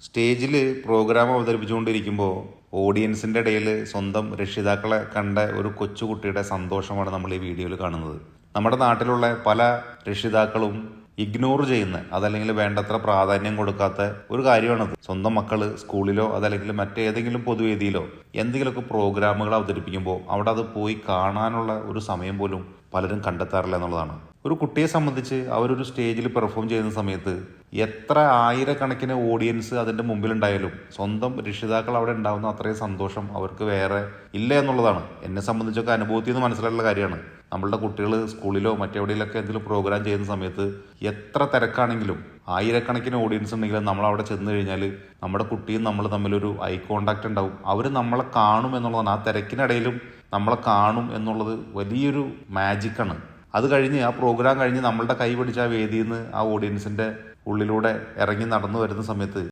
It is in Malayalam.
സ്റ്റേജിൽ പ്രോഗ്രാം അവതരിപ്പിച്ചുകൊണ്ടിരിക്കുമ്പോൾ ഓഡിയൻസിൻ്റെ ഇടയിൽ സ്വന്തം രക്ഷിതാക്കളെ കണ്ട ഒരു കൊച്ചുകുട്ടിയുടെ സന്തോഷമാണ് നമ്മൾ ഈ വീഡിയോയിൽ കാണുന്നത്. നമ്മുടെ നാട്ടിലുള്ള പല രക്ഷിതാക്കളും ഇഗ്നോർ ചെയ്യുന്ന, അതല്ലെങ്കിൽ വേണ്ടത്ര പ്രാധാന്യം കൊടുക്കാത്ത ഒരു കാര്യമാണത്. സ്വന്തം മക്കൾ സ്കൂളിലോ അതല്ലെങ്കിൽ മറ്റേതെങ്കിലും പൊതുവേദിയിലോ എന്തെങ്കിലുമൊക്കെ പ്രോഗ്രാമുകൾ അവതരിപ്പിക്കുമ്പോൾ അവിടെ അത് പോയി കാണാനുള്ള ഒരു സമയം പോലും പലരും കണ്ടെത്താറില്ല എന്നുള്ളതാണ്. ഒരു കുട്ടിയെ സംബന്ധിച്ച് അവരൊരു സ്റ്റേജിൽ പെർഫോം ചെയ്യുന്ന സമയത്ത് എത്ര ആയിരക്കണക്കിന് ഓഡിയൻസ് അതിൻ്റെ മുമ്പിലുണ്ടായാലും സ്വന്തം രക്ഷിതാക്കൾ അവിടെ ഉണ്ടാകുന്ന അത്രയും സന്തോഷം അവർക്ക് വേറെ ഇല്ല എന്നുള്ളതാണ്. എന്നെ സംബന്ധിച്ചൊക്കെ അനുഭവത്തിൽ നിന്ന് മനസ്സിലായിട്ടുള്ള കാര്യമാണ്. നമ്മളുടെ കുട്ടികൾ സ്കൂളിലോ മറ്റെവിടെയെങ്കിലൊക്കെ എന്തെങ്കിലും പ്രോഗ്രാം ചെയ്യുന്ന സമയത്ത് എത്ര തിരക്കാണെങ്കിലും ആയിരക്കണക്കിന് ഓഡിയൻസ് ഉണ്ടെങ്കിലും നമ്മളവിടെ ചെന്ന് കഴിഞ്ഞാൽ നമ്മുടെ കുട്ടിയും നമ്മൾ തമ്മിലൊരു ഐ കോണ്ടാക്ട് ഉണ്ടാവും. അവർ നമ്മളെ കാണും എന്നുള്ളതാണ്. ആ തിരക്കിനിടയിലും നമ്മളെ കാണും എന്നുള്ളത് വലിയൊരു മാജിക്കാണ്. അത് കഴിഞ്ഞ് ആ പ്രോഗ്രാം കഴിഞ്ഞ് നമ്മളുടെ കൈ പിടിച്ച ആ വേദിയിൽ നിന്ന് ആ ഓഡിയൻസിൻ്റെ ഉള്ളിലൂടെ ഇറങ്ങി നടന്നു വരുന്ന സമയത്ത്